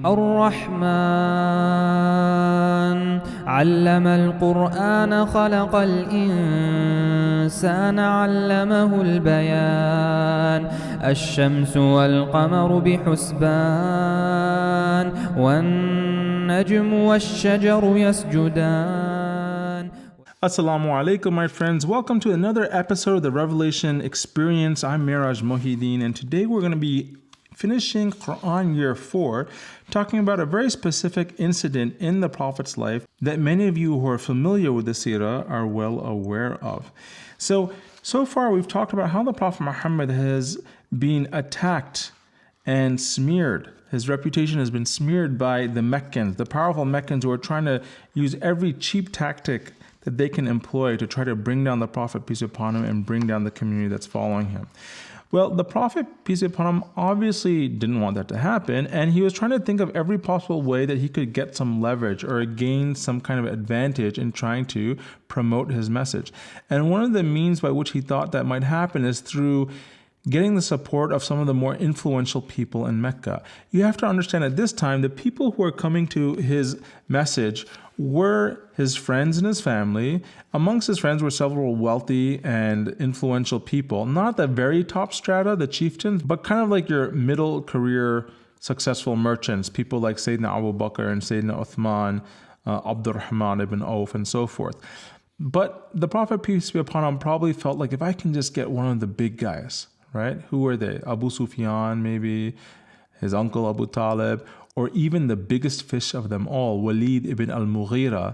الرحمن علم القرآن خلق الإنسان علمه البيان الشمس والقمر بحسبان والنجم والشجر يسجدان. Assalamu alaikum, my friends. Welcome to another episode of the Revelation Experience. I'm Meraj Mohiuddin, and today we're going to be finishing Qur'an year 4, talking about a very specific incident in the Prophet's life that many of you who are familiar with the seerah are well aware of. So far we've talked about how the Prophet Muhammad has been attacked and smeared. His reputation has been smeared by the Meccans, the powerful Meccans who are trying to use every cheap tactic that they can employ to try to bring down the Prophet, peace be upon him, and bring down the community that's following him. Well, the Prophet, peace be upon him, obviously didn't want that to happen, and he was trying to think of every possible way that he could get some leverage or gain some kind of advantage in trying to promote his message. And one of the means by which he thought that might happen is through getting the support of some of the more influential people in Mecca. You have to understand at this time, the people who are coming to his message were his friends and his family. Amongst his friends were several wealthy and influential people, not the very top strata, the chieftains, but kind of like your middle career successful merchants, people like Sayyidina Abu Bakr and Sayyidina Uthman, Abdurrahman ibn Auf, and so forth. But the Prophet, peace be upon him, probably felt like if I can just get one of the big guys, right? Who were they? Abu Sufyan, maybe, his uncle Abu Talib, or even the biggest fish of them all, Walid ibn al-Mughira.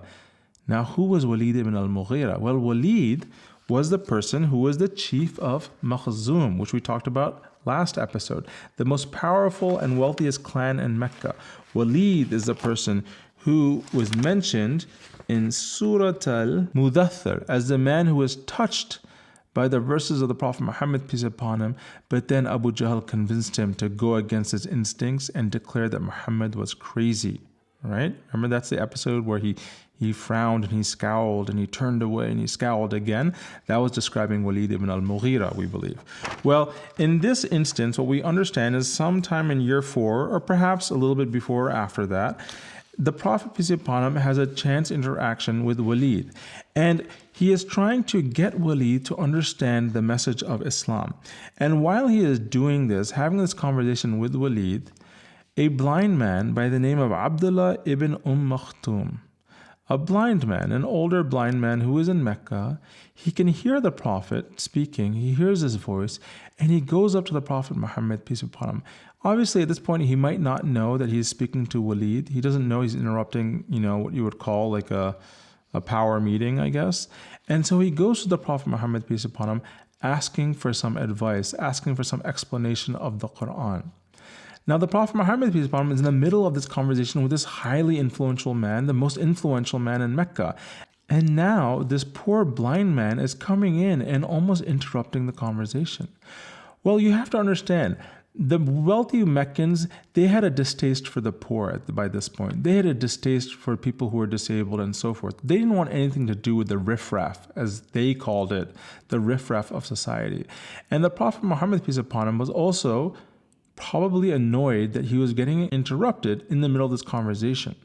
Now, who was Walid ibn al-Mughira? Well, Walid was the person who was the chief of Makhzum, which we talked about last episode, the most powerful and wealthiest clan in Mecca. Walid is the person who was mentioned in Surah Al-Mudaththir as the man who was touched by the verses of the Prophet Muhammad, peace upon him, but then Abu Jahl convinced him to go against his instincts and declare that Muhammad was crazy, right? Remember, that's the episode where he frowned and he scowled and he turned away and he scowled again. That was describing Walid ibn al-Mughira, we believe. Well, in this instance, what we understand is sometime in year 4, or perhaps a little bit before or after that, the Prophet, peace be upon him, has a chance interaction with Walid. And he is trying to get Walid to understand the message of Islam. And while he is doing this, having this conversation with Walid, a blind man by the name of Abdullah ibn Maktoum, a blind man, an older blind man who is in Mecca, he can hear the Prophet speaking, he hears his voice, and he goes up to the Prophet Muhammad, peace be upon him. Obviously, at this point, he might not know that he's speaking to Walid. He doesn't know he's interrupting, what you would call like a power meeting, I guess. And so he goes to the Prophet Muhammad, peace upon him, asking for some advice, asking for some explanation of the Qur'an. Now, the Prophet Muhammad, peace upon him, is in the middle of this conversation with this highly influential man, the most influential man in Mecca. And now, this poor blind man is coming in and almost interrupting the conversation. Well, you have to understand, the wealthy Meccans, they had a distaste for the poor by this point. They had a distaste for people who were disabled and so forth. They didn't want anything to do with the riffraff, as they called it, the riffraff of society. And the Prophet Muhammad, peace upon him, was also probably annoyed that he was getting interrupted in the middle of this conversation.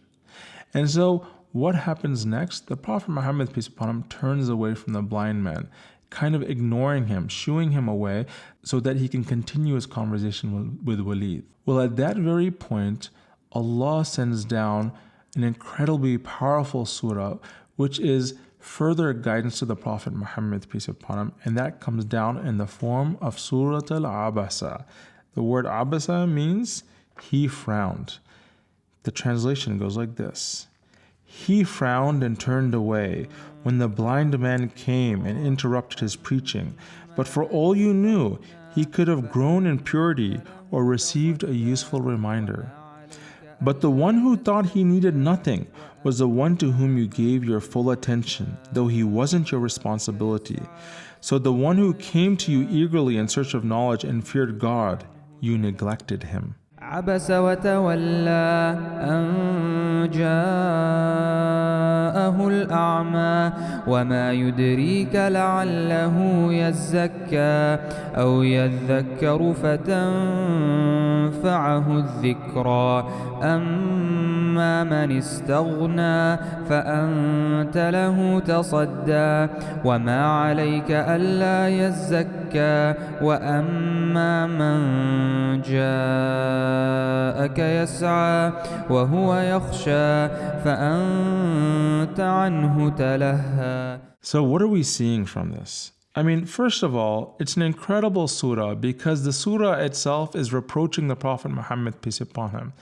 And so what happens next? The Prophet Muhammad, peace upon him, turns away from the blind man, kind of ignoring him, shooing him away so that he can continue his conversation with Walid. Well, at that very point, Allah sends down an incredibly powerful surah, which is further guidance to the Prophet Muhammad, peace upon him, and that comes down in the form of Surah Al-Abasa. The word Abasa means he frowned. The translation goes like this: He frowned and turned away when the blind man came and interrupted his preaching. But for all you knew, he could have grown in purity or received a useful reminder. But the one who thought he needed nothing was the one to whom you gave your full attention, though he wasn't your responsibility. So the one who came to you eagerly in search of knowledge and feared God, you neglected him. عبس وتولى أن جاءه الأعمى وما يدريك لعله يزكى أو يذكر فتنفعه تنفعه الذكرى أما من استغنى فأنت له تصدى وما عليك ألا يزكى وأما من جاءك يسعى وهو يخشى فأنت عنه تلهى. So what are we seeing from this? I mean, first of all, it's an incredible surah because the surah itself is reproaching the Prophet Muhammad, peace be upon him.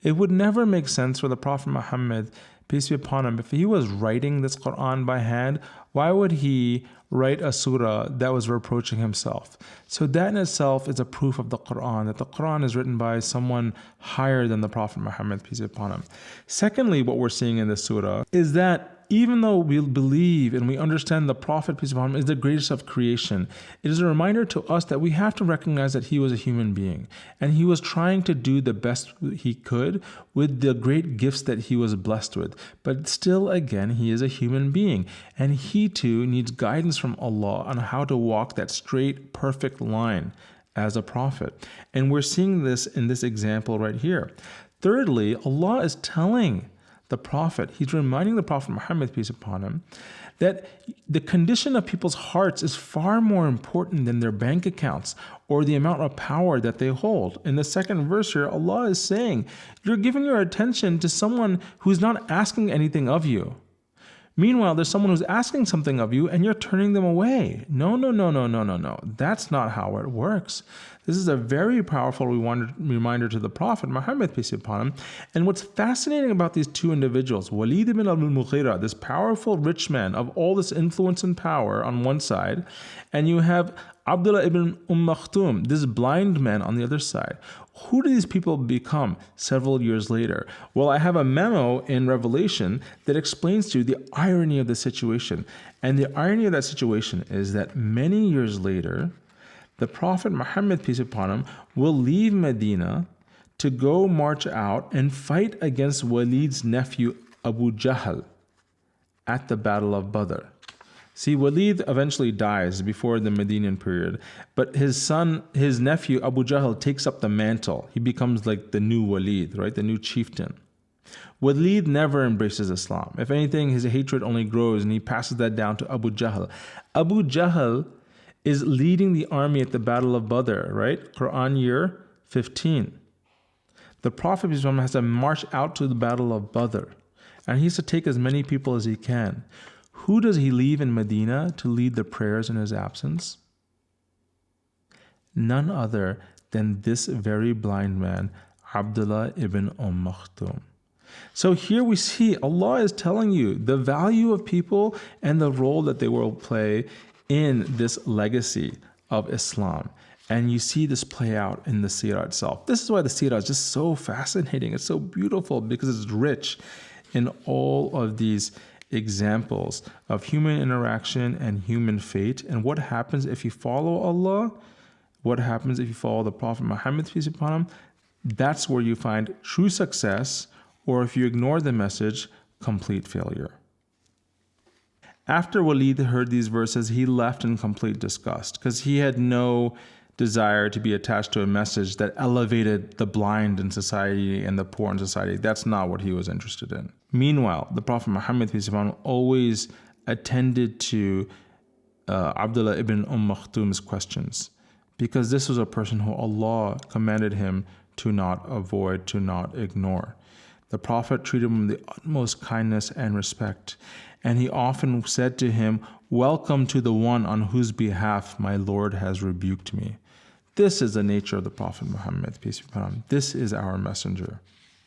It would never make sense for the Prophet Muhammad, peace be upon him, if he was writing this Qur'an by hand, why would he write a surah that was reproaching himself? So that in itself is a proof of the Qur'an, that the Qur'an is written by someone higher than the Prophet Muhammad, peace be upon him. Secondly, what we're seeing in this surah is that even though we believe and we understand the Prophet, peace be upon him, is the greatest of creation, it is a reminder to us that we have to recognize that he was a human being and he was trying to do the best he could with the great gifts that he was blessed with. But still, again, he is a human being and he too needs guidance from Allah on how to walk that straight, perfect line as a prophet. And we're seeing this in this example right here. Thirdly, Allah is telling the Prophet, he's reminding the Prophet Muhammad, peace upon him, that the condition of people's hearts is far more important than their bank accounts or the amount of power that they hold. In the second verse here, Allah is saying, you're giving your attention to someone who's not asking anything of you. Meanwhile, there's someone who's asking something of you and you're turning them away. No. That's not how it works. This is a very powerful reminder to the Prophet Muhammad, peace be upon him. And what's fascinating about these two individuals, Walid ibn al-Mughira, this powerful rich man of all this influence and power on one side, and you have Abdullah ibn Maktoum, this blind man on the other side. Who do these people become several years later? Well, I have a memo in Revelation that explains to you the irony of the situation. And the irony of that situation is that many years later, the Prophet Muhammad, peace be upon him, will leave Medina to go march out and fight against Walid's nephew Abu Jahl at the Battle of Badr. See, Walid eventually dies before the Medinan period, but his nephew Abu Jahl takes up the mantle. He becomes like the new Walid, right? The new chieftain. Walid never embraces Islam. If anything, his hatred only grows and he passes that down to Abu Jahl. Abu Jahl is leading the army at the Battle of Badr, right? Qur'an year 15. The Prophet has to march out to the Battle of Badr and he has to take as many people as he can. Who does he leave in Medina to lead the prayers in his absence? None other than this very blind man, Abdullah ibn Maktoum. So here we see Allah is telling you the value of people and the role that they will play in this legacy of Islam. And you see this play out in the seerah itself. This is why the seerah is just so fascinating. It's so beautiful because it's rich in all of these examples of human interaction and human fate, and what happens if you follow Allah, what happens if you follow the Prophet Muhammad, peace be upon him. That's where you find true success, or if you ignore the message, complete failure. After Walid heard these verses, he left in complete disgust because he had no desire to be attached to a message that elevated the blind in society and the poor in society. That's not what he was interested in. Meanwhile, the Prophet Muhammad, peace be upon him, always attended to Abdullah ibn Maktoum's questions because this was a person who Allah commanded him to not avoid, to not ignore. The Prophet treated him with the utmost kindness and respect, and he often said to him, "Welcome to the one on whose behalf my Lord has rebuked me." This is the nature of the Prophet Muhammad, peace be upon him. This is our messenger.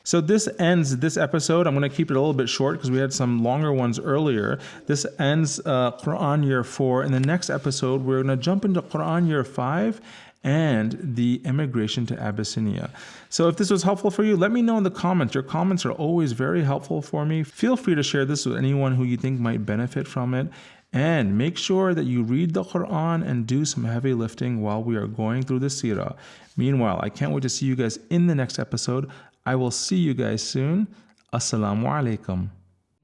So this ends this episode. I'm going to keep it a little bit short because we had some longer ones earlier. This ends Qur'an year 4. In the next episode, we're going to jump into Qur'an year 5 and the immigration to Abyssinia. So if this was helpful for you, let me know in the comments. Your comments are always very helpful for me. Feel free to share this with anyone who you think might benefit from it. And make sure that you read the Qur'an and do some heavy lifting while we are going through the seerah. Meanwhile, I can't wait to see you guys in the next episode. I will see you guys soon. Assalamu alaikum.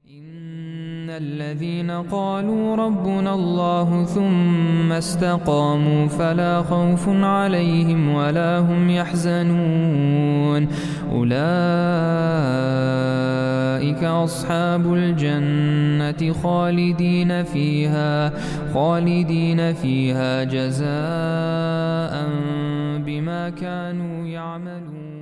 إن الذين قالوا ربنا الله ثم استقاموا فلا خوف عليهم ولا هم يحزنون أولئك أصحاب الجنة خالدين فيها جزاء بما كانوا يعملون.